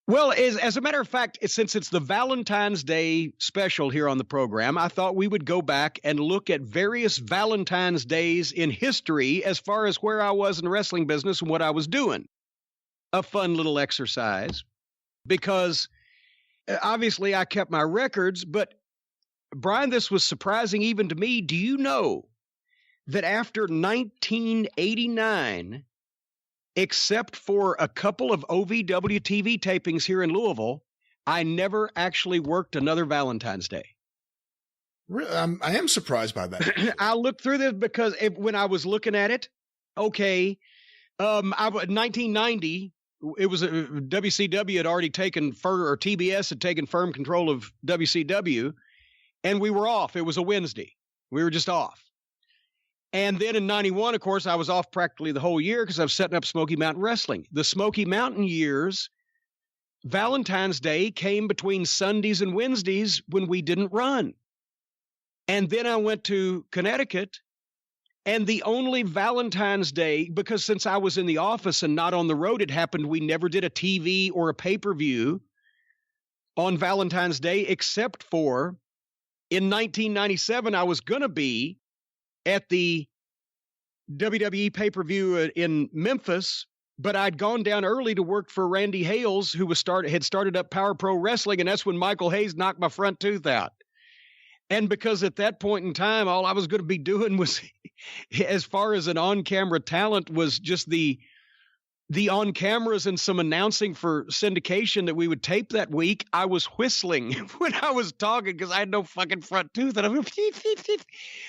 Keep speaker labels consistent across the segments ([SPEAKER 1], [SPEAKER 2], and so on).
[SPEAKER 1] Well, as a matter of fact, since it's the Valentine's Day special here on the program, I thought we would go back and look at various Valentine's Days in history as far as where I was in the wrestling business and what I was doing. A fun little exercise because obviously I kept my records, but Brian, this was surprising even to me. Do you know that after 1989, except for a couple of OVW TV tapings here in Louisville, I never actually worked another Valentine's Day.
[SPEAKER 2] Really? I am surprised by that.
[SPEAKER 1] I looked through this because when I was looking at it, okay, 1990, it was WCW had already taken or TBS had taken firm control of WCW, and we were off. It was a Wednesday. We were just off. And then in 91, of course, I was off practically the whole year because I was setting up Smoky Mountain Wrestling. The Smoky Mountain years, Valentine's Day came between Sundays and Wednesdays when we didn't run. And then I went to Connecticut, and the only Valentine's Day, because since I was in the office and not on the road, it happened we never did a TV or a pay-per-view on Valentine's Day, except for in 1997, I was going to be at the WWE pay-per-view in Memphis, but I'd gone down early to work for Randy Hales, who had started up Power Pro Wrestling, and that's when Michael Hayes knocked my front tooth out. And because at that point in time, all I was going to be doing was, as far as an on-camera talent, was just the on-cameras and some announcing for syndication that we would tape that week. I was whistling when I was talking because I had no fucking front tooth. And I was,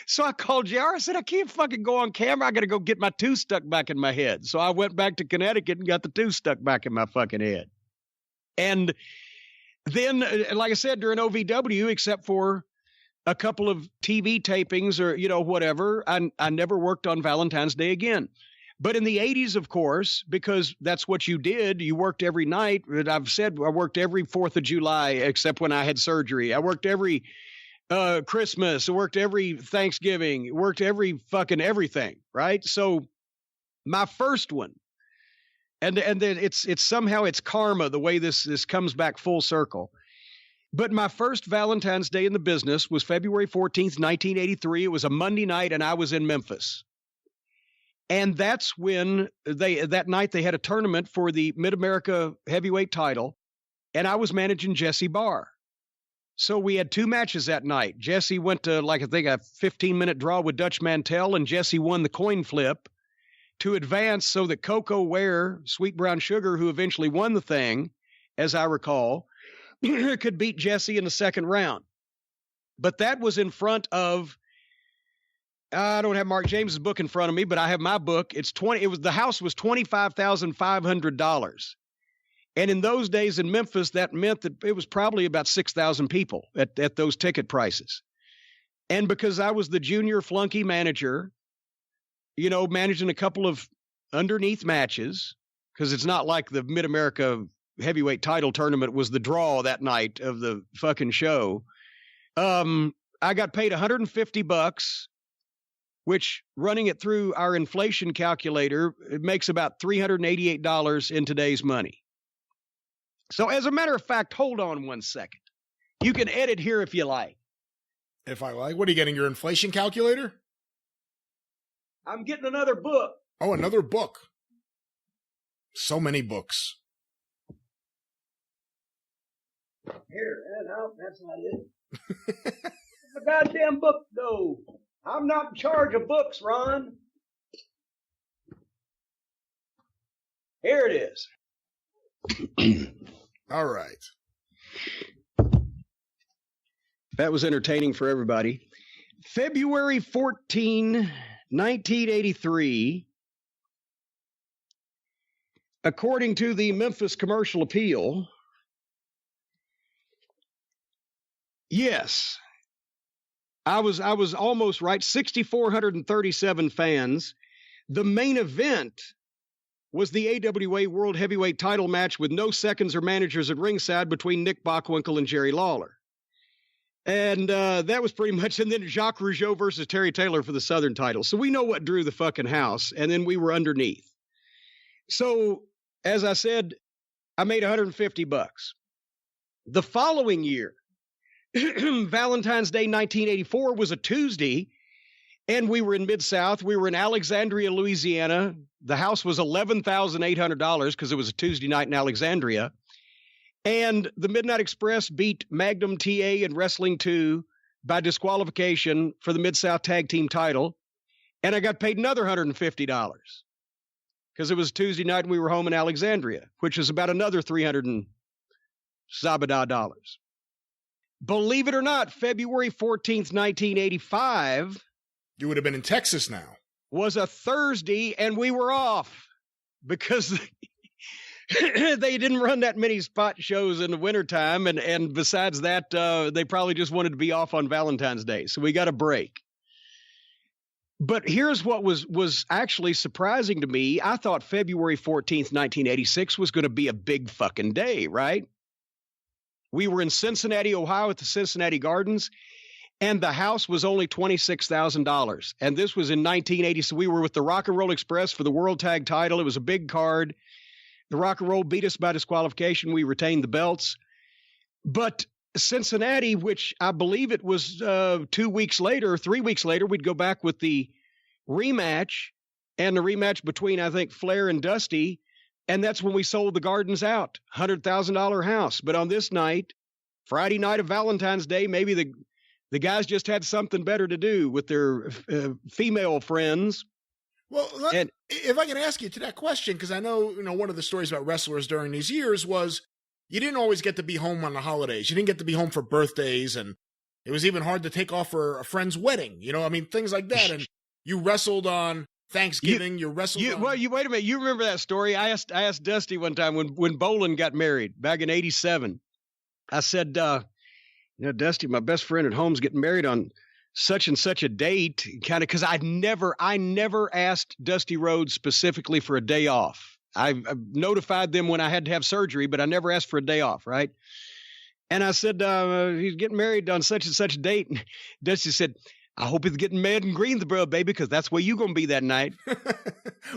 [SPEAKER 1] so I called JR. I said, I can't fucking go on camera. I got to go get my tooth stuck back in my head. So I went back to Connecticut and got the tooth stuck back in my fucking head. And then, like I said, during OVW, except for a couple of TV tapings or, whatever, I never worked on Valentine's Day again. But in the 80s, of course, because that's what you did, you worked every night. I've said I worked every 4th of July, except when I had surgery. I worked every Christmas. I worked every Thanksgiving. Worked every fucking everything, right? So my first one, and then it's somehow it's karma, the way this comes back full circle. But my first Valentine's Day in the business was February 14th, 1983. It was a Monday night, and I was in Memphis. And that's when that night they had a tournament for the Mid-America heavyweight title, and I was managing Jesse Barr. So we had two matches that night. Jesse went to, I think, a 15-minute draw with Dutch Mantell, and Jesse won the coin flip to advance so that Coco Ware, Sweet Brown Sugar, who eventually won the thing, as I recall, could beat Jesse in the second round. But that was in front of, I don't have Mark James's book in front of me, but I have my book. The house was $25,500. And in those days in Memphis, that meant that it was probably about 6,000 people at those ticket prices. And because I was the junior flunky manager, managing a couple of underneath matches, because it's not like the Mid-America heavyweight title tournament was the draw that night of the fucking show. I got paid $150, which, running it through our inflation calculator, it makes about $388 in today's money. So as a matter of fact, hold on one second. You can edit here if you like.
[SPEAKER 2] If I like. What are you getting, your inflation calculator?
[SPEAKER 1] I'm getting another book.
[SPEAKER 2] Oh, another book. So many books.
[SPEAKER 1] Here, no, that's not it. The goddamn book, though. I'm not in charge of books, Ron. Here it is.
[SPEAKER 2] All right.
[SPEAKER 1] That was entertaining for everybody. February 14, 1983, according to the Memphis Commercial Appeal, yes, I was almost right. 6,437 fans. The main event was the AWA World Heavyweight title match with no seconds or managers at ringside between Nick Bockwinkel and Jerry Lawler. And that was pretty much, and then Jacques Rougeau versus Terry Taylor for the Southern title. So we know what drew the fucking house, and then we were underneath. So, as I said, I made $150. The following year, Valentine's Day 1984 was a Tuesday, and we were in Mid-South. We were in Alexandria, Louisiana. The house was $11,800 because it was a Tuesday night in Alexandria. And the Midnight Express beat Magnum TA and Wrestling 2 by disqualification for the Mid-South Tag Team title. And I got paid another $150 because it was Tuesday night and we were home in Alexandria, which was about another $300 and $. Believe it or not, February 14th, 1985.
[SPEAKER 2] You would have been in Texas now.
[SPEAKER 1] Was a Thursday, and we were off because they didn't run that many spot shows in the wintertime. And besides that, they probably just wanted to be off on Valentine's Day. So we got a break. But here's what was actually surprising to me. I thought February 14th, 1986 was going to be a big fucking day, right? We were in Cincinnati, Ohio at the Cincinnati Gardens, and the house was only $26,000. And this was in 1980. So we were with the Rock and Roll Express for the World Tag title. It was a big card. The Rock and Roll beat us by disqualification. We retained the belts. But Cincinnati, which I believe it was 2 weeks later, 3 weeks later, we'd go back with the rematch, and the rematch between, I think, Flair and Dusty. And that's when we sold the Gardens out, $100,000 house. But on this night, Friday night of Valentine's Day, maybe the guys just had something better to do with their female friends.
[SPEAKER 2] Well, if I can ask you to that question, because I know, one of the stories about wrestlers during these years was you didn't always get to be home on the holidays. You didn't get to be home for birthdays, and it was even hard to take off for a friend's wedding. Things like that. And you wrestled on Thanksgiving. You wrestled on...
[SPEAKER 1] Well, wait a minute. You remember that story? I asked Dusty one time when Bolin got married back in '87. I said, Dusty, my best friend at home's getting married on such and such a date, kind of, because I never asked Dusty Rhodes specifically for a day off. I notified them when I had to have surgery, but I never asked for a day off, right? And I said, he's getting married on such and such a date. And Dusty said, I hope he's getting married in Greensboro, baby, because that's where you're going to be that night.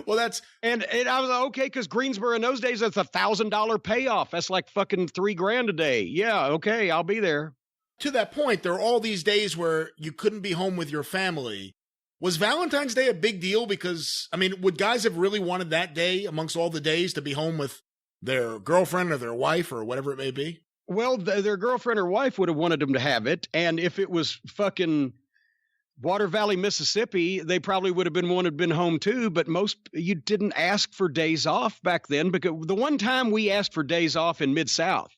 [SPEAKER 2] Well,
[SPEAKER 1] and I was like, okay, because Greensboro in those days, that's $1,000 payoff. That's like fucking $3,000 a day. Yeah, okay, I'll be there.
[SPEAKER 2] To that point, there are all these days where you couldn't be home with your family. Was Valentine's Day a big deal? Because, would guys have really wanted that day amongst all the days to be home with their girlfriend or their wife or whatever it may be?
[SPEAKER 1] Well, their girlfriend or wife would have wanted them to have it. And if it was fucking Water Valley, Mississippi, they probably would have been home too. But you didn't ask for days off back then, because the one time we asked for days off in Mid-South,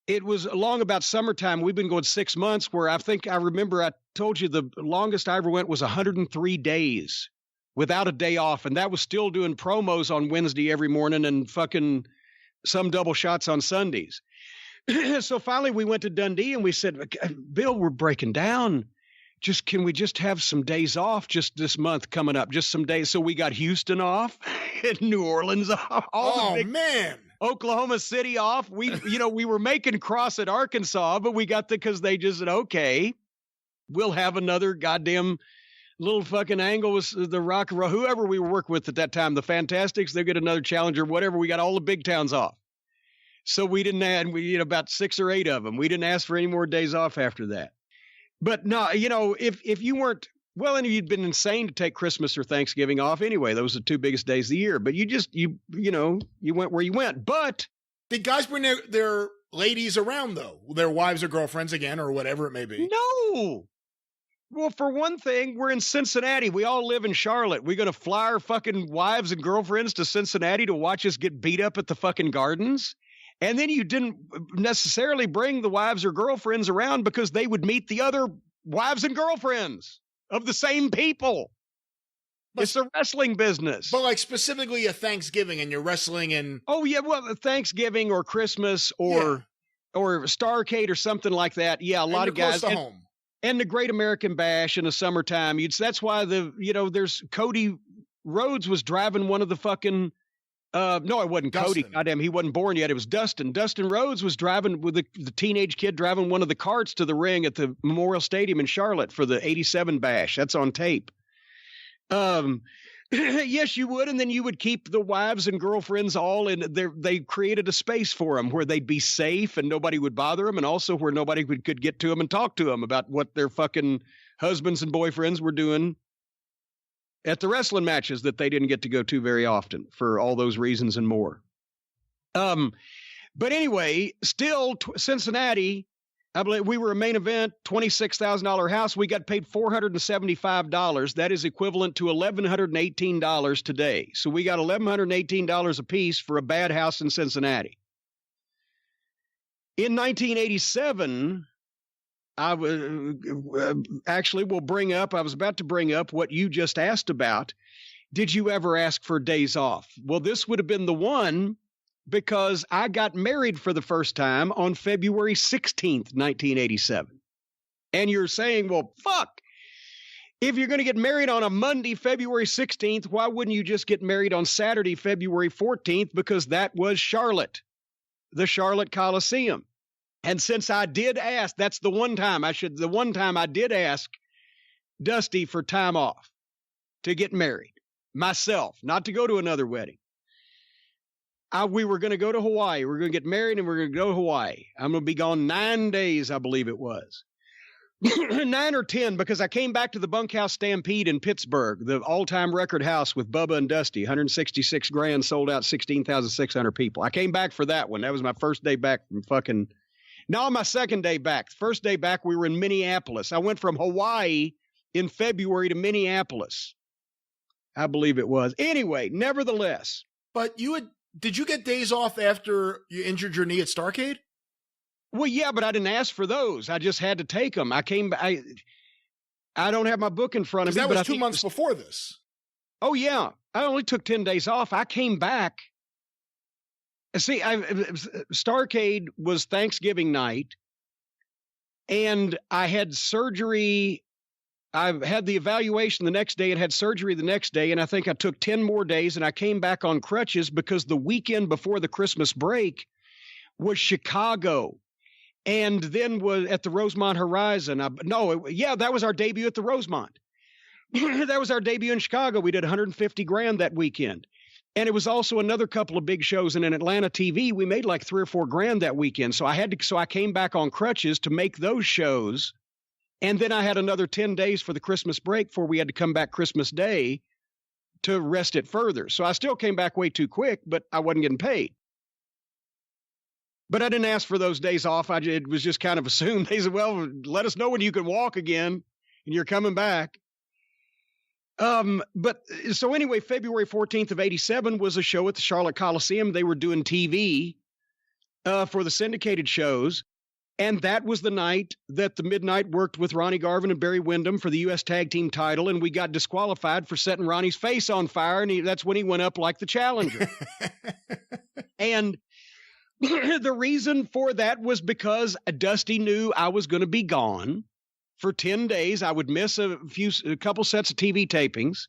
[SPEAKER 1] it was along about summertime. We've been going 6 months, where I remember I told you the longest I ever went was 103 days without a day off. And that was still doing promos on Wednesday every morning and fucking some double shots on Sundays. So finally we went to Dundee and we said, Bill, we're breaking down. Can we just have some days off just this month coming up? Just some days. So we got Houston off and New Orleans off.
[SPEAKER 2] Man.
[SPEAKER 1] Oklahoma City off. We were making cross at Arkansas, but we got because they just said, okay, we'll have another goddamn little fucking angle with the Rock and Roll, whoever we were working with at that time, the Fantastics, they'll get another challenger, whatever. We got all the big towns off. So we didn't add, about 6 or 8 of them. We didn't ask for any more days off after that. But no, if you weren't, well, and you'd been insane to take Christmas or Thanksgiving off anyway. Those are the 2 biggest days of the year. But you went where you went. But
[SPEAKER 2] did guys bring their ladies around, though? Their wives or girlfriends again, or whatever it may be?
[SPEAKER 1] No. Well, for one thing, we're in Cincinnati. We all live in Charlotte. We're going to fly our fucking wives and girlfriends to Cincinnati to watch us get beat up at the fucking Gardens. And then you didn't necessarily bring the wives or girlfriends around because they would meet the other wives and girlfriends of the same people. It's a wrestling business.
[SPEAKER 2] But like specifically a Thanksgiving and you're wrestling in...
[SPEAKER 1] Oh, yeah, well, Thanksgiving or Christmas or Starrcade or something like that. Yeah, a lot of guys.
[SPEAKER 2] Close to home.
[SPEAKER 1] And the Great American Bash in the summertime. That's why there's Cody Rhodes was driving one of the fucking... no, it wasn't Dustin. Cody. Goddamn, he wasn't born yet. It was Dustin. Dustin Rhodes was driving with the teenage kid driving one of the carts to the ring at the Memorial Stadium in Charlotte for the '87 Bash. That's on tape. Yes, you would. And then you would keep the wives and girlfriends all in there. They created a space for them where they'd be safe and nobody would bother them. And also where nobody could get to them and talk to them about what their fucking husbands and boyfriends were doing at the wrestling matches that they didn't get to go to very often for all those reasons and more. But anyway, still Cincinnati, I believe we were a main event, $26,000 house. We got paid $475. That is equivalent to $1,118 today. So we got $1,118 a piece for a bad house in Cincinnati. In 1987, I was about to bring up what you just asked about. Did you ever ask for days off? Well, this would have been the one, because I got married for the first time on February 16th, 1987. And you're saying, well, fuck, if you're going to get married on a Monday, February 16th, why wouldn't you just get married on Saturday, February 14th? Because that was Charlotte, the Charlotte Coliseum. And since I did ask, that's the one time I did ask Dusty for time off to get married myself, not to go to another wedding. We were going to go to Hawaii. We were going to get married and we were going to go to Hawaii. I'm going to be gone 9 days, I believe it was. 9 or 10, because I came back to the Bunkhouse Stampede in Pittsburgh, the all-time record house with Bubba and Dusty, 166 grand, sold out 16,600 people. I came back for that one. That was my first day back from fucking... No, my second day back. First day back, we were in Minneapolis. I went from Hawaii in February to Minneapolis, I believe it was. Anyway, nevertheless.
[SPEAKER 2] But did you get days off after you injured your knee at Starrcade?
[SPEAKER 1] Well, yeah, but I didn't ask for those. I just had to take them. I don't have my book in front of me.
[SPEAKER 2] That was 2 months before this.
[SPEAKER 1] Oh, yeah. I only took 10 days off. I came back. See, Starrcade was Thanksgiving night, and I had surgery. I had the evaluation the next day and had surgery the next day, and I think I took 10 more days, and I came back on crutches because the weekend before the Christmas break was Chicago, and then was at the Rosemont Horizon. That was our debut at the Rosemont. That was our debut in Chicago. We did 150 grand that weekend. And it was also another couple of big shows. And in Atlanta TV, we made like 3 or 4 grand that weekend. So I came back on crutches to make those shows. And then I had another 10 days for the Christmas break before we had to come back Christmas Day to rest it further. So I still came back way too quick, but I wasn't getting paid. But I didn't ask for those days off. It was just kind of assumed. They said, well, let us know when you can walk again and you're coming back. But so anyway, February 14th of 87 was a show at the Charlotte Coliseum. They were doing TV for the syndicated shows. And that was the night that the Midnight worked with Ronnie Garvin and Barry Windham for the U.S. Tag Team title. And we got disqualified for setting Ronnie's face on fire. And that's when he went up like the challenger. And the reason for that was because Dusty knew I was going to be gone for 10 days. I would miss a couple sets of TV tapings.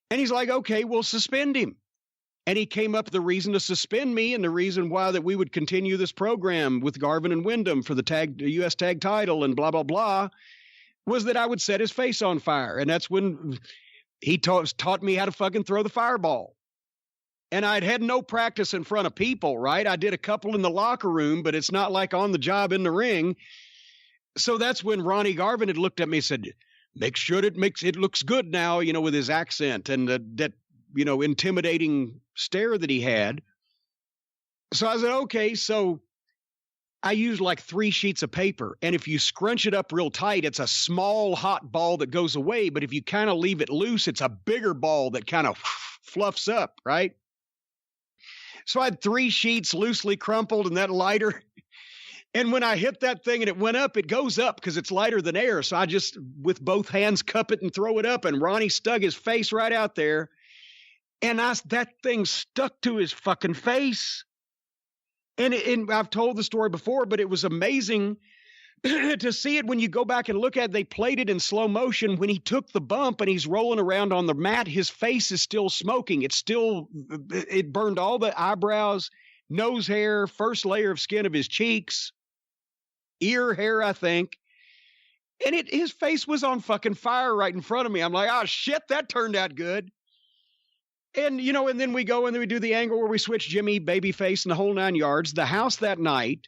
[SPEAKER 1] And he's like, okay, we'll suspend him. And he came up with the reason to suspend me and the reason why that we would continue this program with Garvin and Windham for the U.S. tag title and blah, blah, blah, was that I would set his face on fire. And that's when he taught me how to fucking throw the fireball. And I'd had no practice in front of people, right? I did a couple in the locker room, but it's not like on the job in the ring. So that's when Ronnie Garvin had looked at me and said, make sure it looks good now, with his accent and that intimidating stare that he had. So I said, okay. So I used like 3 sheets of paper. And if you scrunch it up real tight, it's a small hot ball that goes away. But if you kind of leave it loose, it's a bigger ball that kind of fluffs up, right? So I had 3 sheets loosely crumpled and that lighter. And when I hit that thing and it went up, it goes up because it's lighter than air. So I just, with both hands, cup it and throw it up. And Ronnie stuck his face right out there. And that thing stuck to his fucking face. And I've told the story before, but it was amazing to see it when you go back and look at it. They played it in slow motion. When he took the bump and he's rolling around on the mat, his face is still smoking. It burned all the eyebrows, nose hair, first layer of skin of his cheeks, ear hair, I think. And his face was on fucking fire right in front of me. I'm like, oh shit, that turned out good. And, and then we go and then we do the angle where we switch Jimmy, babyface, and the whole 9 yards. The house that night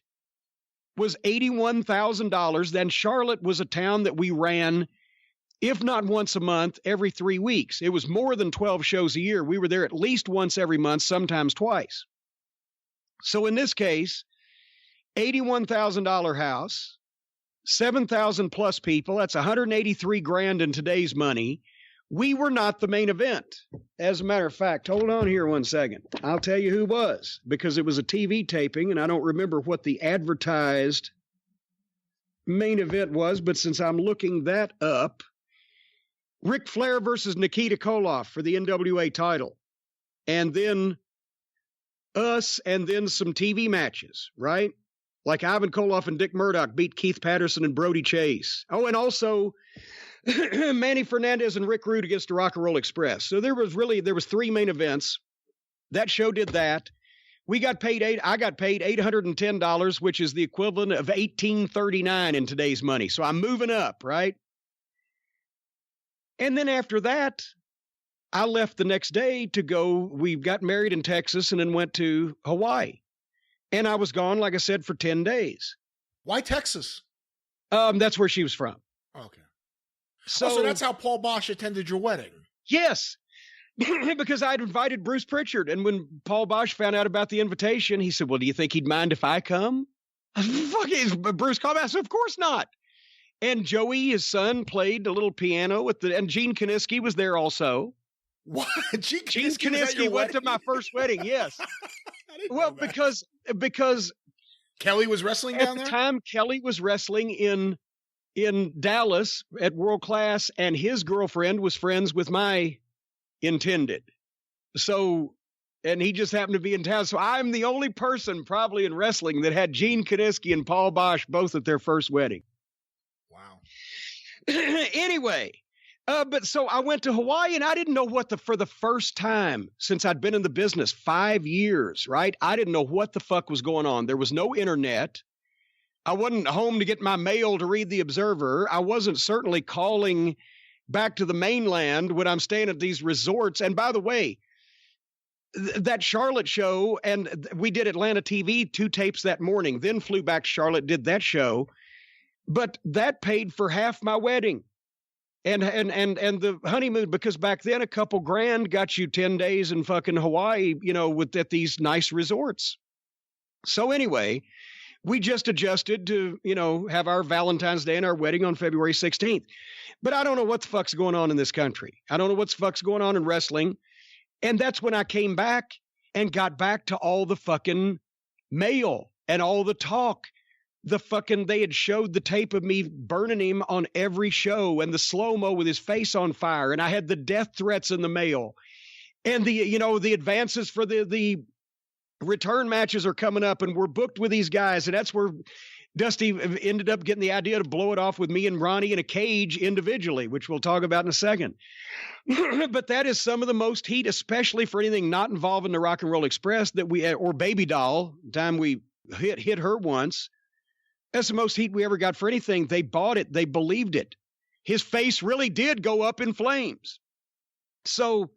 [SPEAKER 1] was $81,000. Then Charlotte was a town that we ran, if not once a month, every 3 weeks. It was more than 12 shows a year. We were there at least once every month, sometimes twice. So in this case, $81,000 house, 7,000 plus people. That's 183 grand in today's money. We were not the main event. As a matter of fact, hold on here one second. I'll tell you who was, because it was a TV taping, and I don't remember what the advertised main event was, but since I'm looking that up, Ric Flair versus Nikita Koloff for the NWA title. And then us, and then some TV matches, right? Like Ivan Koloff and Dick Murdoch beat Keith Patterson and Brody Chase. Oh, and also Manny Fernandez and Rick Rude against the Rock and Roll Express. So there was 3 main events. That show did that. I got paid $810, which is the equivalent of $1839 in today's money. So I'm moving up, right? And then after that, I left the next day to go. We got married in Texas and then went to Hawaii. And I was gone, like I said, for 10 days.
[SPEAKER 2] Why Texas?
[SPEAKER 1] That's where she was from.
[SPEAKER 2] Okay. So that's how Paul Bosch attended your wedding.
[SPEAKER 1] Yes, because I'd invited Bruce Pritchard. And when Paul Bosch found out about the invitation, he said, well, do you think he'd mind if I come? Fuck it, Bruce called me. I said, of course not. And Joey, his son, played a little piano and Gene Kiniski was there also.
[SPEAKER 2] What? Gene
[SPEAKER 1] Kiniski went to my first wedding, yes. Well, because
[SPEAKER 2] Kelly was wrestling down there?
[SPEAKER 1] At the time, Kelly was wrestling in Dallas at World Class, and his girlfriend was friends with my intended. So, and he just happened to be in town. So I'm the only person probably in wrestling that had Gene Kiniski and Paul Bosch both at their first wedding.
[SPEAKER 2] Wow.
[SPEAKER 1] Anyway, but so I went to Hawaii, and I didn't know for the first time since I'd been in the business 5 years, right? I didn't know what the fuck was going on. There was no internet. I wasn't home to get my mail to read the Observer. I wasn't certainly calling back to the mainland when I'm staying at these resorts. And by the way, that Charlotte show, and we did Atlanta TV, 2 tapes that morning, then flew back to Charlotte, did that show. But that paid for half my wedding and the honeymoon, because back then a couple grand got you 10 days in fucking Hawaii, at these nice resorts. So anyway, we just adjusted to, have our Valentine's Day and our wedding on February 16th. But I don't know what the fuck's going on in this country. I don't know what the fuck's going on in wrestling. And that's when I came back and got back to all the fucking mail and all the talk. They had showed the tape of me burning him on every show, and the slow-mo with his face on fire. And I had the death threats in the mail, and the advances for the return matches are coming up, and we're booked with these guys. And that's where Dusty ended up getting the idea to blow it off with me and Ronnie in a cage individually, which we'll talk about in a second. But that is some of the most heat, especially for anything not involving the Rock and Roll Express or Baby Doll. Time we hit her once. That's the most heat we ever got for anything. They bought it. They believed it. His face really did go up in flames. So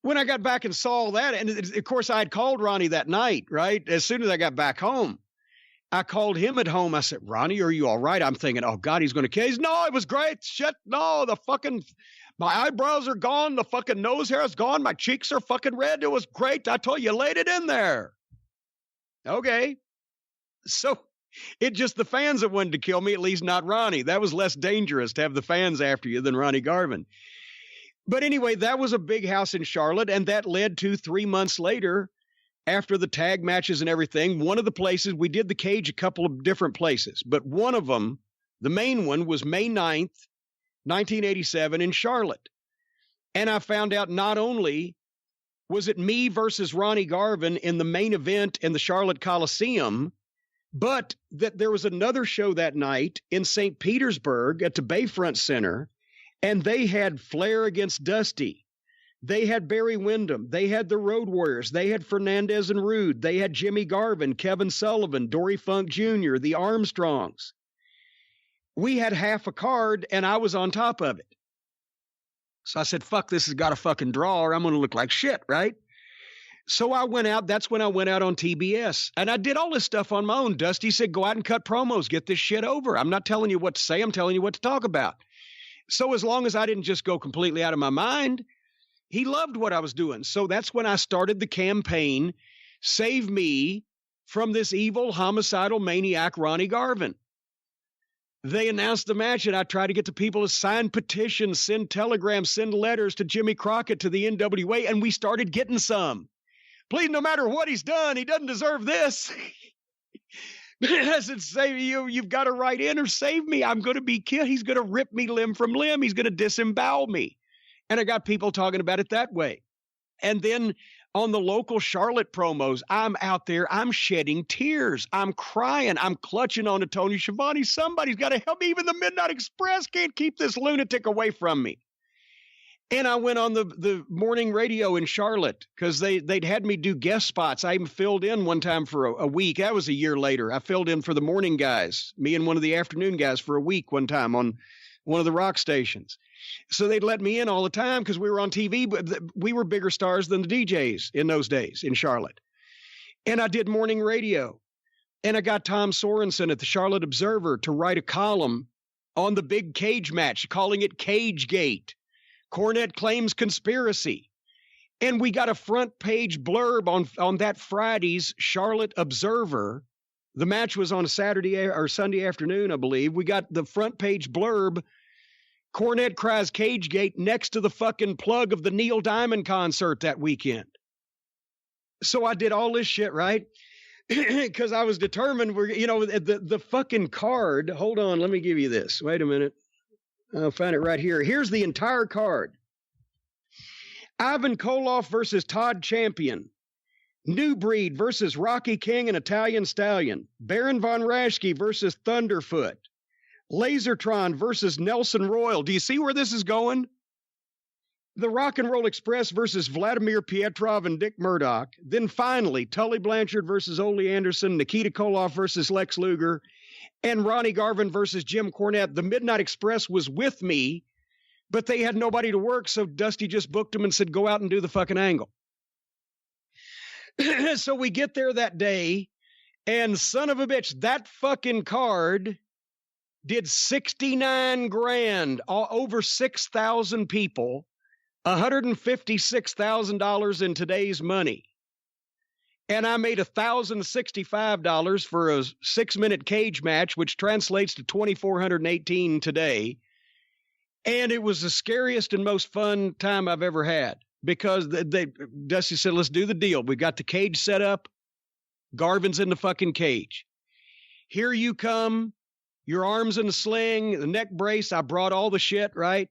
[SPEAKER 1] when I got back and saw that, and of course I had called Ronnie that night, right? As soon as I got back home, I called him at home. I said, Ronnie, are you all right? I'm thinking, oh God, he's going to kill you. No, it was great. Shit. No, my eyebrows are gone. The fucking nose hair is gone. My cheeks are fucking red. It was great. I told you, laid it in there. Okay. So it just the fans that wanted to kill me, at least not Ronnie. That was less dangerous to have the fans after you than Ronnie Garvin. But anyway, that was a big house in Charlotte, and that led to 3 months later, after the tag matches and everything, one of the places, we did the cage a couple of different places, but one of them, the main one, was May 9th, 1987 in Charlotte. And I found out not only was it me versus Ronnie Garvin in the main event in the Charlotte Coliseum, but that there was another show that night in St. Petersburg at the Bayfront Center, and they had Flair against Dusty. They had Barry Windham. They had the Road Warriors. They had Fernandez and Rude. They had Jimmy Garvin, Kevin Sullivan, Dory Funk Jr., the Armstrongs. We had half a card, and I was on top of it. So I said, fuck, this has got to fucking draw or I'm going to look like shit, right? So I went out. That's when I went out on TBS. And I did all this stuff on my own. Dusty said, go out and cut promos. Get this shit over. I'm not telling you what to say. I'm telling you what to talk about. So as long as I didn't just go completely out of my mind, he loved what I was doing. So that's when I started the campaign, Save Me from this evil, homicidal maniac, Ronnie Garvin. They announced the match, and I tried to get the people to sign petitions, send telegrams, send letters to Jimmy Crockett, to the NWA, and we started getting some. Please, no matter what he's done, he doesn't deserve this. I said, save you. You've got to write in or save me. I'm going to be killed. He's going to rip me limb from limb. He's going to disembowel me. And I got people talking about it that way. And then on the local Charlotte promos, I'm out there, I'm shedding tears. I'm crying. I'm clutching on to Tony Schiavone. Somebody's got to help me. Even the Midnight Express can't keep this lunatic away from me. And I went on the morning radio in Charlotte because they'd had me do guest spots. I even filled in one time for a week. That was a year later. I filled in for the morning guys, me and one of the afternoon guys for a week one time on one of the rock stations. So they'd let me in all the time because we were on TV, but we were bigger stars than the DJs in those days in Charlotte. And I did morning radio. And I got Tom Sorensen at the Charlotte Observer to write a column on the big cage match, calling it Cage Gate. Cornette claims conspiracy. And we got a front page blurb on that Friday's Charlotte Observer. The match was on a Saturday or Sunday afternoon, I believe. We got the front page blurb. Cornette cries Cage Gate next to the fucking plug of the Neil Diamond concert that weekend. So I did all this shit, right? Because I was determined, the fucking card. Hold on, let me give you this. Wait a minute. I'll find it right here. Here's the entire card. Ivan Koloff versus Todd Champion. New Breed versus Rocky King and Italian Stallion. Baron Von Raschke versus Thunderfoot. Lasertron versus Nelson Royal. Do you see where this is going? The Rock and Roll Express versus Vladimir Pietrov and Dick Murdoch. Then finally, Tully Blanchard versus Ole Anderson, Nikita Koloff versus Lex Luger, and Ronnie Garvin versus Jim Cornette. The Midnight Express was with me, but they had nobody to work, so Dusty just booked them and said, go out and do the fucking angle. So we get there that day, and son of a bitch, that fucking card did 69 grand, over 6,000 people, $156,000 in today's money. And I made $1,065 for a 6-minute cage match, which translates to $2,418 today. And it was the scariest and most fun time I've ever had because Dusty said, let's do the deal. We got the cage set up. Garvin's in the fucking cage. Here you come. Your arms in a sling, the neck brace. I brought all the shit, right?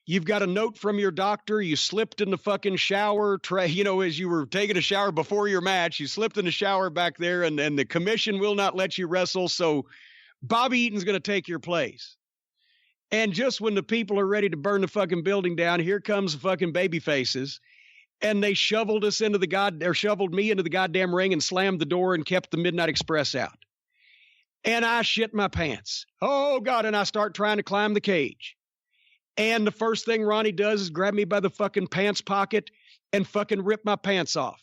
[SPEAKER 1] You've got a note from your doctor. You slipped in the fucking shower tray, as you were taking a shower before your match. You slipped in the shower back there, and the commission will not let you wrestle. So Bobby Eaton's going to take your place. And just when the people are ready to burn the fucking building down, here comes the fucking baby faces. And they shoveled me into the goddamn ring and slammed the door and kept the Midnight Express out. And I shit my pants. Oh, God. And I start trying to climb the cage. And the first thing Ronnie does is grab me by the fucking pants pocket and fucking rip my pants off.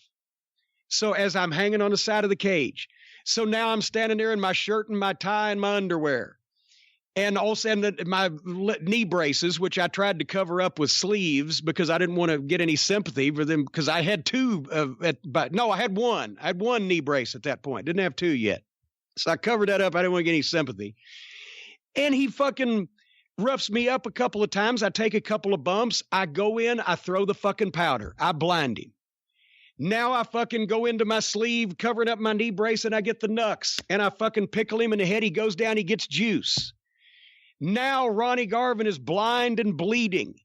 [SPEAKER 1] So as I'm hanging on the side of the cage. So now I'm standing there in my shirt and my tie and my underwear. And also my knee braces, which I tried to cover up with sleeves because I didn't want to get any sympathy for them because I had two. I had one. I had one knee brace at that point. Didn't have two yet. So I covered that up. I didn't want to get any sympathy. And he fucking roughs me up a couple of times. I take a couple of bumps. I go in. I throw the fucking powder. I blind him. Now I fucking go into my sleeve, covering up my knee brace, and I get the knucks. And I fucking pickle him in the head. He goes down. He gets juice. Now Ronnie Garvin is blind and bleeding.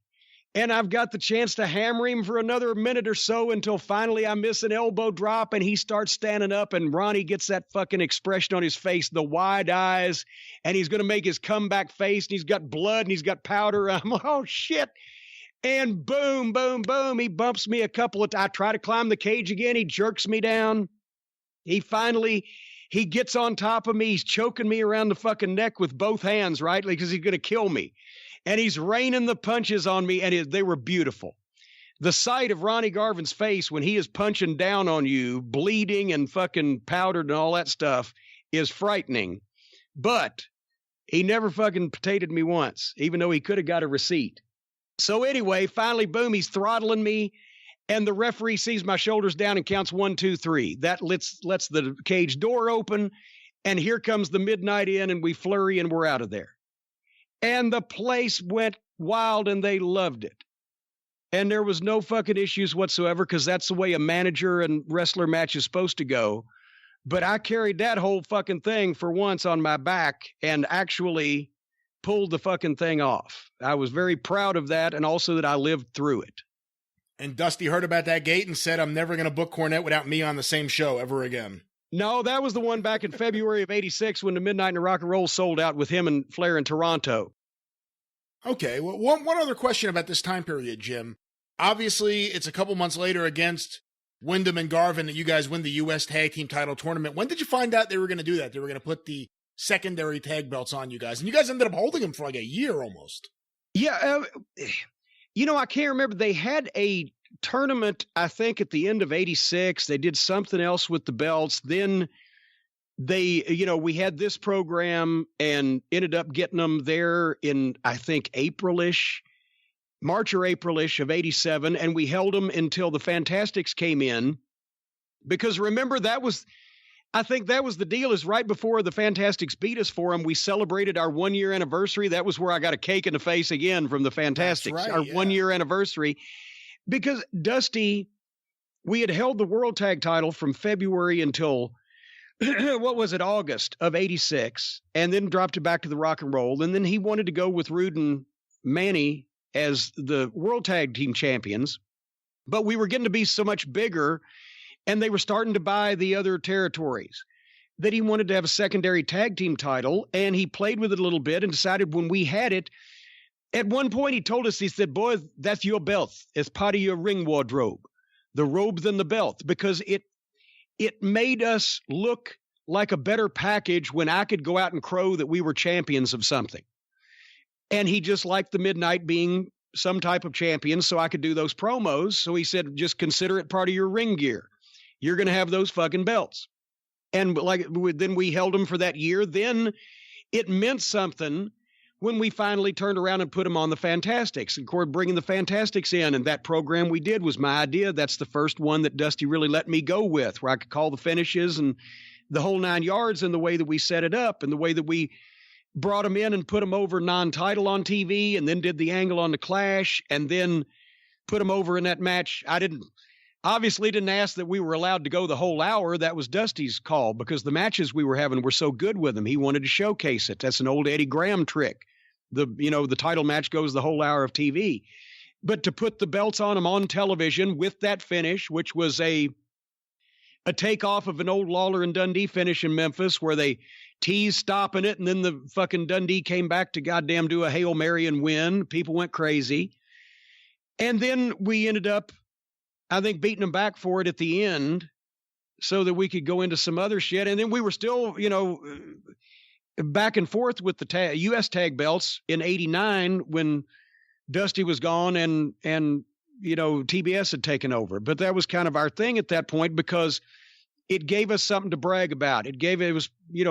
[SPEAKER 1] And I've got the chance to hammer him for another minute or so until finally I miss an elbow drop and he starts standing up and Ronnie gets that fucking expression on his face, the wide eyes, and he's going to make his comeback face and he's got blood and he's got powder. I'm like, oh shit. And boom, boom, boom. He bumps me a couple of times. I try to climb the cage again. He jerks me down. He gets on top of me. He's choking me around the fucking neck with both hands, right? Because he's going to kill me. and he's raining the punches on me, and they were beautiful. The sight of Ronnie Garvin's face when he is punching down on you, bleeding and fucking powdered and all that stuff, is frightening. But he never fucking potatoed me once, even though he could have got a receipt. So anyway, finally, boom, he's throttling me, and the referee sees my shoulders down and counts 1, 2, 3. That lets the cage door open, and here comes the midnight in, and we flurry, and we're out of there. And the place went wild, and they loved it. And there was no fucking issues whatsoever, because that's the way a manager and wrestler match is supposed to go. But I carried that whole fucking thing for once on my back and actually pulled the fucking thing off. I was very proud of that, and also that I lived through it.
[SPEAKER 2] And Dusty heard about that gate and said, I'm never going to book Cornette without me on the same show ever again.
[SPEAKER 1] No, that was the one back in February of 86 when the Midnight in Rock and Roll sold out with him and Flair in Toronto.
[SPEAKER 2] Okay, well, one other question about this time period, Jim. Obviously, it's a couple months later against Wyndham and Garvin that you guys win the U.S. Tag Team title tournament. When did you find out they were going to do that? They were going to put the secondary tag belts on you guys. And you guys ended up holding them for like a year almost.
[SPEAKER 1] Yeah, I can't remember. They had a tournament, I think, at the end of 86. They did something else with the belts. Then they, we had this program and ended up getting them there in, I think, March or April-ish of 87, and we held them until the Fantastics came in. Because remember, I think that was the deal, is right before the Fantastics beat us for them, we celebrated our 1-year anniversary. That was where I got a cake in the face again from the Fantastics,
[SPEAKER 2] right,
[SPEAKER 1] our 1-year anniversary. Because, Dusty, we had held the World Tag title from February until, August of 86, and then dropped it back to the Rock and Roll. And then he wanted to go with Rude and Manny as the World Tag Team champions. But we were getting to be so much bigger, and they were starting to buy the other territories, that he wanted to have a secondary tag team title, and he played with it a little bit and decided when we had it, at one point he told us, he said, boys, that's your belt. It's part of your ring wardrobe, the robes and the belt, because it made us look like a better package when I could go out and crow that we were champions of something. And he just liked the Midnight being some type of champion, so I could do those promos. So he said, just consider it part of your ring gear. You're going to have those fucking belts. And then we held them for that year. Then it meant something when we finally turned around and put them on the Fantastics. And of course, bringing the Fantastics in, and that program we did was my idea. That's the first one that Dusty really let me go with, where I could call the finishes and the whole 9 yards, and the way that we set it up and the way that we brought them in and put them over non-title on TV, and then did the angle on the Clash, and then put them over in that match. I obviously didn't ask that we were allowed to go the whole hour. That was Dusty's call, because the matches we were having were so good with him. He wanted to showcase it. That's an old Eddie Graham trick. The title match goes the whole hour of TV. But to put the belts on them on television with that finish, which was a takeoff of an old Lawler and Dundee finish in Memphis, where they teased stopping it, and then the fucking Dundee came back to goddamn do a Hail Mary and win. People went crazy. And then we ended up, I think, beating them back for it at the end so that we could go into some other shit. And then we were still, back and forth with the U.S. tag belts in 89 when Dusty was gone and TBS had taken over. But that was kind of our thing at that point, because it gave us something to brag about. It was,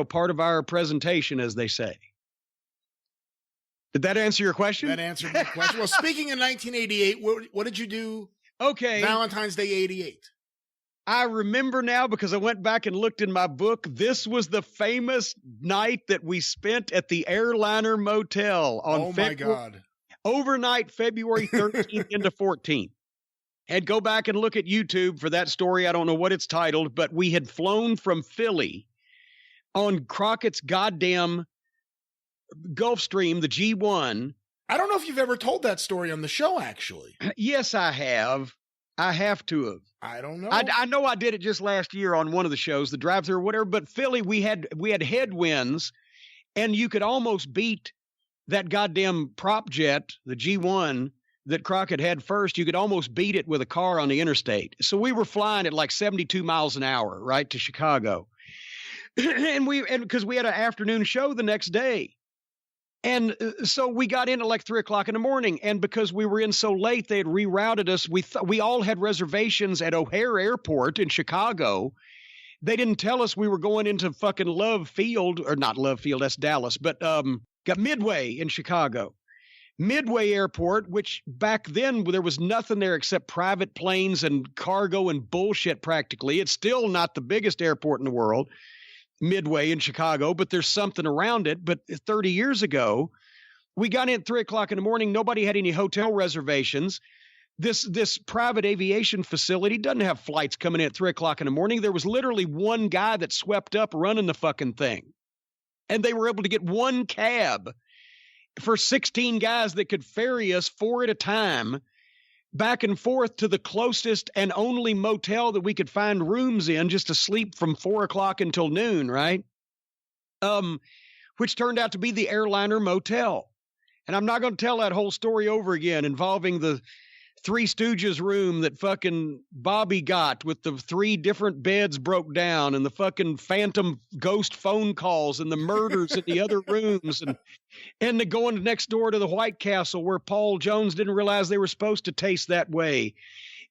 [SPEAKER 1] part of our presentation, as they say. Did that answer your question?
[SPEAKER 2] That answered my question. Well, speaking in 1988, what did you do?
[SPEAKER 1] Okay.
[SPEAKER 2] Valentine's Day 88.
[SPEAKER 1] I remember now because I went back and looked in my book. This was the famous night that we spent at the Airliner Motel on
[SPEAKER 2] my God.
[SPEAKER 1] Overnight, February 13th into 14th. And go back and look at YouTube for that story. I don't know what it's titled, but we had flown from Philly on Crockett's goddamn Gulfstream, the G1.
[SPEAKER 2] I don't know if you've ever told that story on the show, actually.
[SPEAKER 1] Yes, I have. I have to have.
[SPEAKER 2] I don't know.
[SPEAKER 1] I know I did it just last year on one of the shows, the Drive-Thru or whatever, but Philly, we had headwinds, and you could almost beat that goddamn prop jet, the G1, that Crockett had first. You could almost beat it with a car on the interstate. So we were flying at like 72 miles an hour, right, to Chicago. and because we had an afternoon show the next day. And so we got in at like 3 o'clock in the morning. And because we were in so late, they had rerouted us. We all had reservations at O'Hare Airport in Chicago. They didn't tell us we were going into fucking Love Field, or not Love Field, that's Dallas, but got Midway in Chicago. Midway Airport, which back then there was nothing there except private planes and cargo and bullshit practically. It's still not the biggest airport in the world, Midway in Chicago, but there's something around it. But 30 years ago, we got in at 3 o'clock in the morning. Nobody had any hotel reservations. This private aviation facility doesn't have flights coming in at 3 o'clock in the morning. There was literally one guy that swept up running the fucking thing. And they were able to get one cab for 16 guys that could ferry us 4 at a time back and forth to the closest and only motel that we could find rooms in, just to sleep from 4 o'clock until noon, right? Which turned out to be the Airliner Motel. And I'm not going to tell that whole story over again involving the Three Stooges room that fucking Bobby got with the 3 different beds broke down and the fucking phantom ghost phone calls and the murders in the other rooms and the going next door to the White Castle where Paul Jones didn't realize they were supposed to taste that way.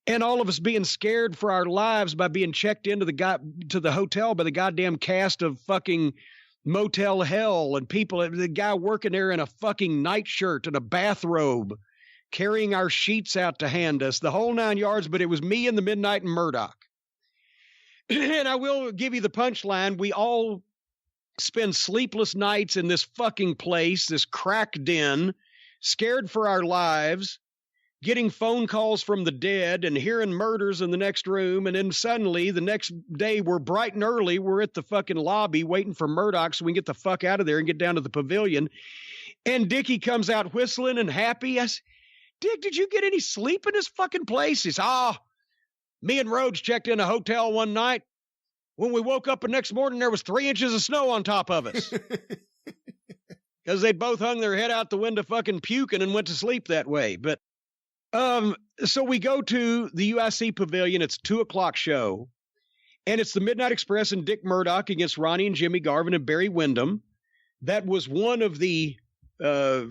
[SPEAKER 1] And all of us being scared for our lives by being checked into the hotel by the goddamn cast of fucking Motel Hell and people, the guy working there in a fucking nightshirt and a bathrobe, carrying our sheets out to hand us, the whole 9 yards, but it was me in the Midnight and Murdoch. And I will give you the punchline. We all spend sleepless nights in this fucking place, this crack den, scared for our lives, getting phone calls from the dead and hearing murders in the next room. And then suddenly the next day we're bright and early. We're at the fucking lobby waiting for Murdoch so we can get the fuck out of there and get down to the pavilion. And Dickie comes out whistling and happy. I said, Dick, did you get any sleep in this fucking place? He said, me and Rhodes checked in a hotel one night. When we woke up the next morning, there was 3 inches of snow on top of us. Because they both hung their head out the window fucking puking and went to sleep that way. But so we go to the UIC Pavilion. It's a 2 o'clock show. And it's the Midnight Express and Dick Murdoch against Ronnie and Jimmy Garvin and Barry Windham. That was one of the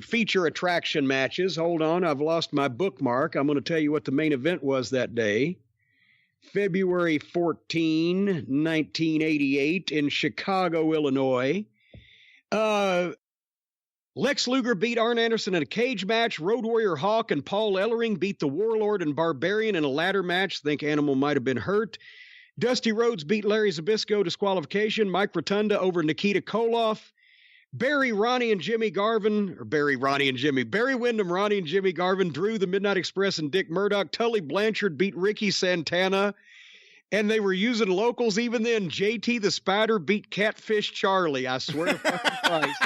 [SPEAKER 1] feature attraction matches. Hold on, I've lost my bookmark. I'm going to tell you what the main event was that day. February 14, 1988 in Chicago, Illinois. Lex Luger beat Arn Anderson in a cage match. Road Warrior Hawk and Paul Ellering beat the Warlord and Barbarian in a ladder match. Think Animal might have been hurt. Dusty Rhodes beat Larry Zbyszko, disqualification. Mike Rotunda over Nikita Koloff. Barry Windham, Ronnie and Jimmy Garvin drew the Midnight Express and Dick Murdoch. Tully Blanchard beat Ricky Santana. And they were using locals even then. JT the Spider beat Catfish Charlie. I swear to fucking Christ.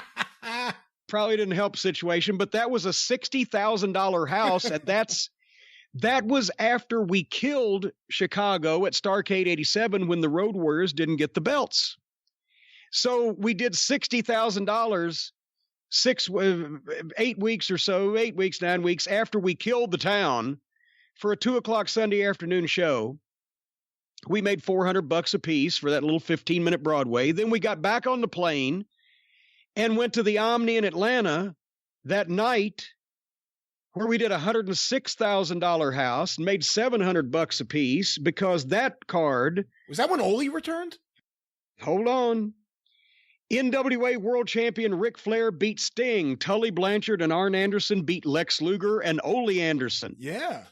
[SPEAKER 1] Probably didn't help the situation, but that was a $60,000 house. And that was after we killed Chicago at Starrcade 87 when the Road Warriors didn't get the belts. So we did $60,000 8 weeks or so, 8 weeks, 9 weeks after we killed the town for a 2 o'clock Sunday afternoon show. We made $400 a piece for that little 15-minute Broadway. Then we got back on the plane and went to the Omni in Atlanta that night where we did a $106,000 house and made $700 a piece because that card.
[SPEAKER 2] Was that when Ole returned?
[SPEAKER 1] Hold on. NWA World Champion Ric Flair beat Sting. Tully Blanchard and Arn Anderson beat Lex Luger and Ole Anderson.
[SPEAKER 2] Yeah.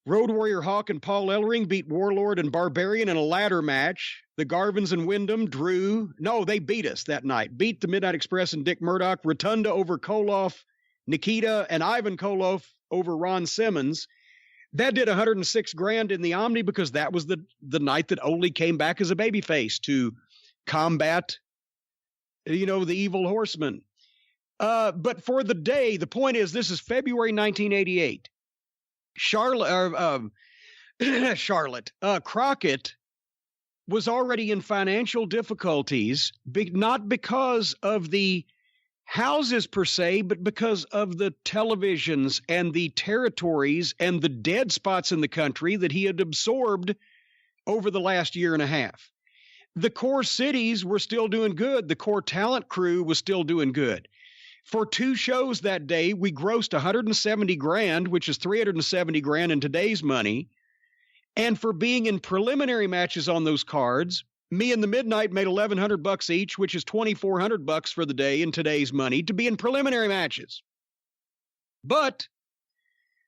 [SPEAKER 1] Road Warrior Hawk and Paul Ellering beat Warlord and Barbarian in a ladder match. The Garvins and Windham they beat us that night. Beat the Midnight Express and Dick Murdoch. Rotunda over Koloff. Nikita and Ivan Koloff over Ron Simmons. That did $106,000 in the Omni because that was the night that Ole came back as a babyface to combat the evil horseman. But for the day, the point is, this is February 1988. Charlotte Crockett was already in financial difficulties, not because of the houses per se, but because of the televisions and the territories and the dead spots in the country that he had absorbed over the last year and a half. The core cities were still doing good. The core talent crew was still doing good. For 2 shows that day, we grossed $170,000, which is $370,000 in today's money. And for being in preliminary matches on those cards, me and the Midnight made $1,100 each, which is $2,400 for the day in today's money to be in preliminary matches. But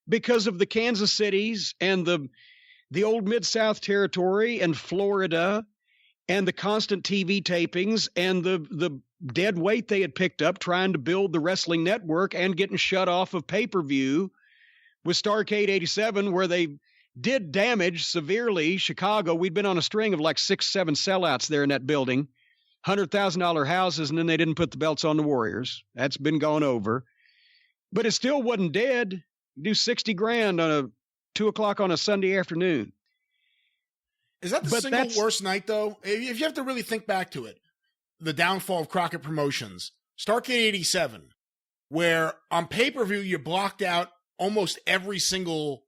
[SPEAKER 1] because of the Kansas Cities and the old Mid-South territory and Florida and the constant TV tapings and the dead weight they had picked up trying to build the wrestling network and getting shut off of pay-per-view with Starrcade 87, where they did damage severely Chicago. We'd been on a string of like 6, 7 sellouts there in that building, $100,000 houses, and then they didn't put the belts on the Warriors. That's been gone over. But it still wasn't dead. Do $60,000 on a 2:00 on a Sunday afternoon.
[SPEAKER 2] Is that the single worst night, though? If you have to really think back to it, the downfall of Crockett Promotions, Starrcade 87, where on pay-per-view you blocked out almost every single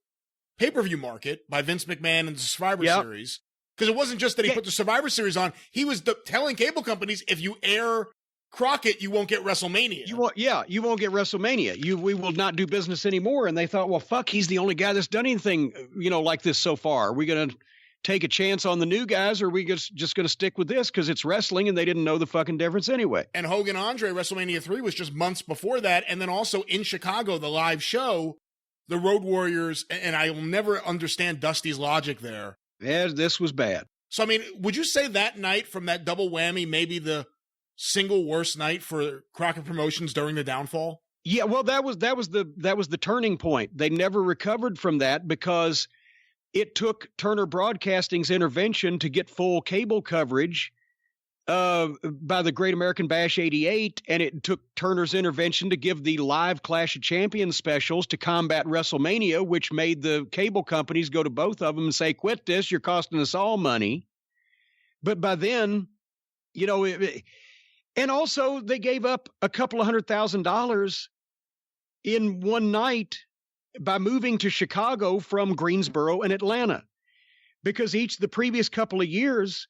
[SPEAKER 2] pay-per-view market by Vince McMahon and the Survivor Series. Because it wasn't just that he put the Survivor Series on. He was telling cable companies, if you air Crockett, you won't get WrestleMania. You won't
[SPEAKER 1] get WrestleMania. We will not do business anymore. And they thought, well, fuck, he's the only guy that's done anything, like this so far. Are we going to take a chance on the new guys, or are we just going to stick with this because it's wrestling and they didn't know the fucking difference anyway?
[SPEAKER 2] And Hogan Andre, WrestleMania 3 was just months before that. And then also in Chicago, the live show, the Road Warriors, and I will never understand Dusty's logic there.
[SPEAKER 1] Yeah, this was bad.
[SPEAKER 2] So, I mean, would you say that night from that double whammy, maybe the single worst night for Crockett Promotions during the downfall?
[SPEAKER 1] Yeah, well, that was the turning point. They never recovered from that because it took Turner Broadcasting's intervention to get full cable coverage by the Great American Bash 88, and it took Turner's intervention to give the live Clash of Champions specials to combat WrestleMania, which made the cable companies go to both of them and say, quit this, you're costing us all money. But by then, and also they gave up a couple of $100,000 in one night by moving to Chicago from Greensboro and Atlanta, because the previous couple of years,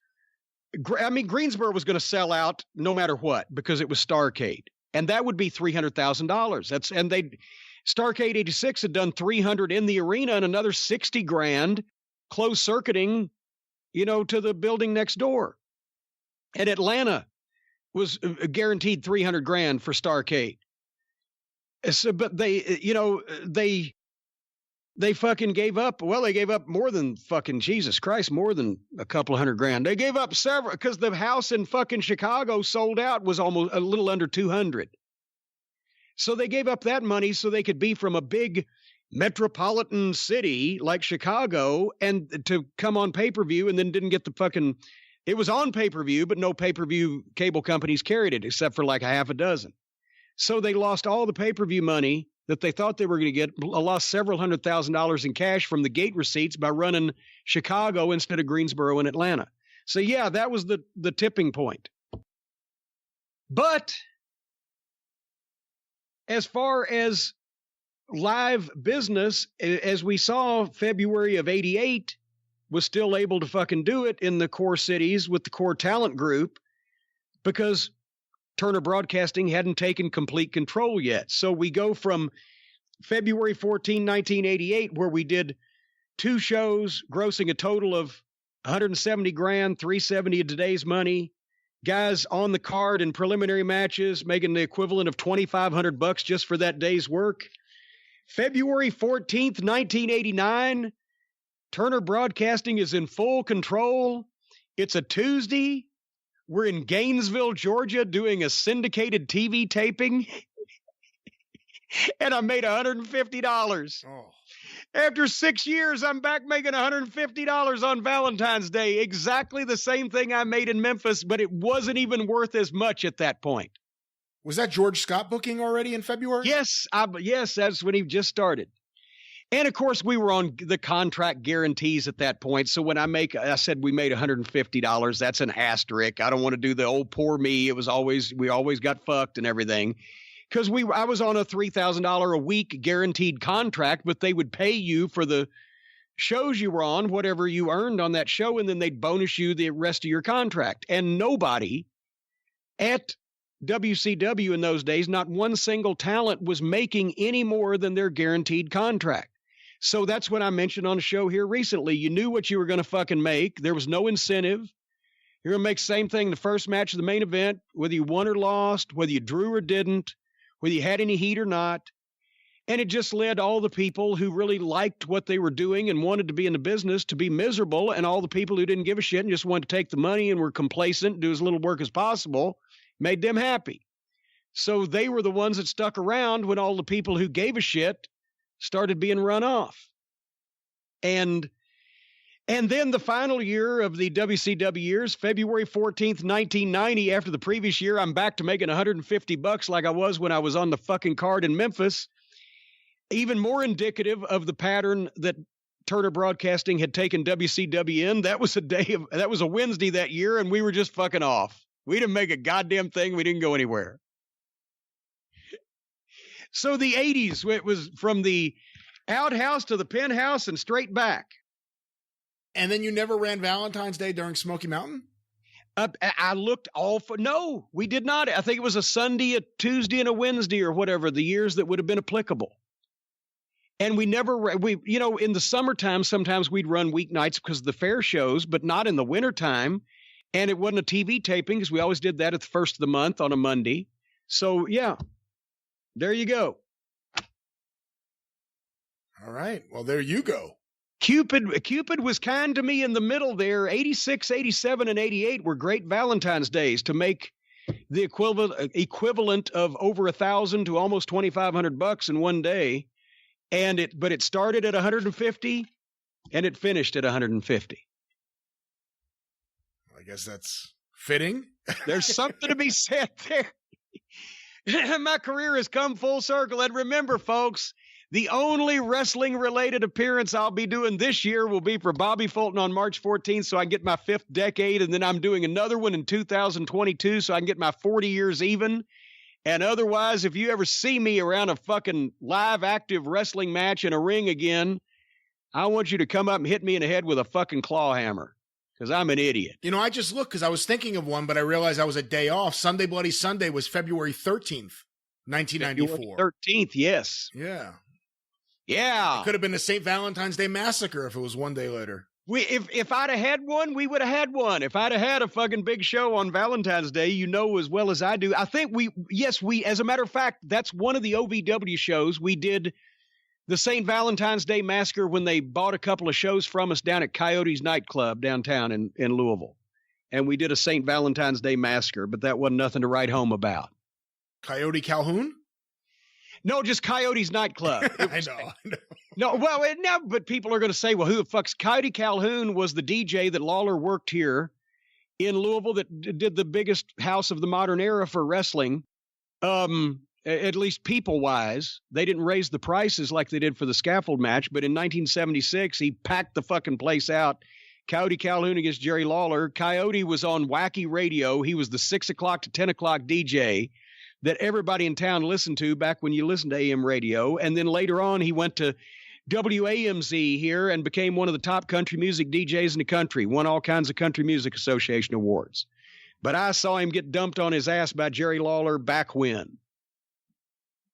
[SPEAKER 1] Greensboro was going to sell out no matter what because it was Starrcade, and that would be $300,000. Starrcade 86 had done 300 in the arena and another $60,000 closed circuiting, to the building next door. And Atlanta was guaranteed $300,000 for Starrcade. So, but they fucking gave up. Well, they gave up more than fucking Jesus Christ, more than a couple of $100,000. They gave up several because the house in fucking Chicago sold out was almost a little under 200. So they gave up that money so they could be from a big metropolitan city like Chicago and to come on pay-per-view, and then didn't get the fucking, it was on pay-per-view, but no pay-per-view cable companies carried it except for like a half a dozen. So they lost all the pay-per-view money that they thought they were going to get, lost several $100,000 in cash from the gate receipts by running Chicago instead of Greensboro and Atlanta. So yeah, that was the tipping point. But as far as live business, as we saw, February of 88 was still able to fucking do it in the core cities with the core talent group because Turner Broadcasting hadn't taken complete control yet. So we go from February 14, 1988, where we did 2 shows, grossing a total of $170,000, $370 of today's money. Guys on the card in preliminary matches, making the equivalent of $2,500 just for that day's work. February 14th, 1989, Turner Broadcasting is in full control. It's a Tuesday. We're in Gainesville, Georgia, doing a syndicated TV taping. And I made $150. Oh. After 6 years, I'm back making $150 on Valentine's Day. Exactly the same thing I made in Memphis, but it wasn't even worth as much at that point.
[SPEAKER 2] Was that George Scott booking already in February?
[SPEAKER 1] Yes, that's when he just started. And of course, we were on the contract guarantees at that point. So when I said we made $150, that's an asterisk. I don't want to do the old poor me. We always got fucked and everything. Because I was on a $3,000 a week guaranteed contract, but they would pay you for the shows you were on, whatever you earned on that show, and then they'd bonus you the rest of your contract. And nobody at WCW in those days, not one single talent was making any more than their guaranteed contract. So that's when I mentioned on a show here recently, you knew what you were going to fucking make. There was no incentive. You're going to make the same thing in the first match of the main event, whether you won or lost, whether you drew or didn't, whether you had any heat or not. And it just led all the people who really liked what they were doing and wanted to be in the business to be miserable, and all the people who didn't give a shit and just wanted to take the money and were complacent, do as little work as possible, made them happy. So they were the ones that stuck around when all the people who gave a shit started being run off. And then the final year of the WCW years, February 14th, 1990, after the previous year, I'm back to making $150 like I was when I was on the fucking card in Memphis. Even more indicative of the pattern that Turner Broadcasting had taken WCW in. That was a Wednesday that year, and we were just fucking off. We didn't make a goddamn thing. We didn't go anywhere. So the 80s, it was from the outhouse to the penthouse and straight back.
[SPEAKER 2] And then you never ran Valentine's Day during Smoky Mountain?
[SPEAKER 1] I looked all for, no, we did not. I think it was a Sunday, a Tuesday, and a Wednesday or whatever, the years that would have been applicable. And we never, in the summertime, sometimes we'd run weeknights because of the fair shows, but not in the wintertime. And it wasn't a TV taping because we always did that at the first of the month on a Monday. So, yeah, there you go.
[SPEAKER 2] All right. Well, there you go.
[SPEAKER 1] Cupid was kind to me in the middle there. 86, 87, and 88 were great Valentine's days to make the equivalent of over 1,000 to almost $2,500 in one day. But it started at 150 and it finished at 150.
[SPEAKER 2] I guess that's fitting.
[SPEAKER 1] There's something to be said there. My career has come full circle. And remember, folks, the only wrestling-related appearance I'll be doing this year will be for Bobby Fulton on March 14th, so I can get my 5th decade, and then I'm doing another one in 2022 so I can get my 40 years even. And otherwise, if you ever see me around a fucking live, active wrestling match in a ring again, I want you to come up and hit me in the head with a fucking claw hammer, because I'm an idiot.
[SPEAKER 2] I just looked because I was thinking of one, but I realized I was a day off. Sunday Bloody Sunday was February 13th, 1994.
[SPEAKER 1] February 13th, yes.
[SPEAKER 2] Yeah.
[SPEAKER 1] Yeah.
[SPEAKER 2] It could have been the St. Valentine's Day Massacre if it was one day later.
[SPEAKER 1] If I'd have had one, we would have had one. If I'd have had a fucking big show on Valentine's Day, as well as I do. I think as a matter of fact, that's one of the OVW shows. We did the St. Valentine's Day Massacre when they bought a couple of shows from us down at Coyote's nightclub downtown in Louisville. And we did a St. Valentine's Day Massacre, but that wasn't nothing to write home about.
[SPEAKER 2] Coyote Calhoun?
[SPEAKER 1] No, just Coyote's nightclub.
[SPEAKER 2] I know.
[SPEAKER 1] No, but people are going to say, well, who the fuck's Coyote Calhoun was the DJ that Lawler worked here in Louisville that did the biggest house of the modern era for wrestling. At least people-wise, they didn't raise the prices like they did for the scaffold match, but in 1976, he packed the fucking place out. Coyote Calhoun against Jerry Lawler. Coyote was on wacky radio. He was the 6 o'clock to 10 o'clock DJ that everybody in town listened to back when you listened to AM radio. And then later on, he went to WAMZ here and became one of the top country music DJs in the country, won all kinds of Country Music Association awards. But I saw him get dumped on his ass by Jerry Lawler back when.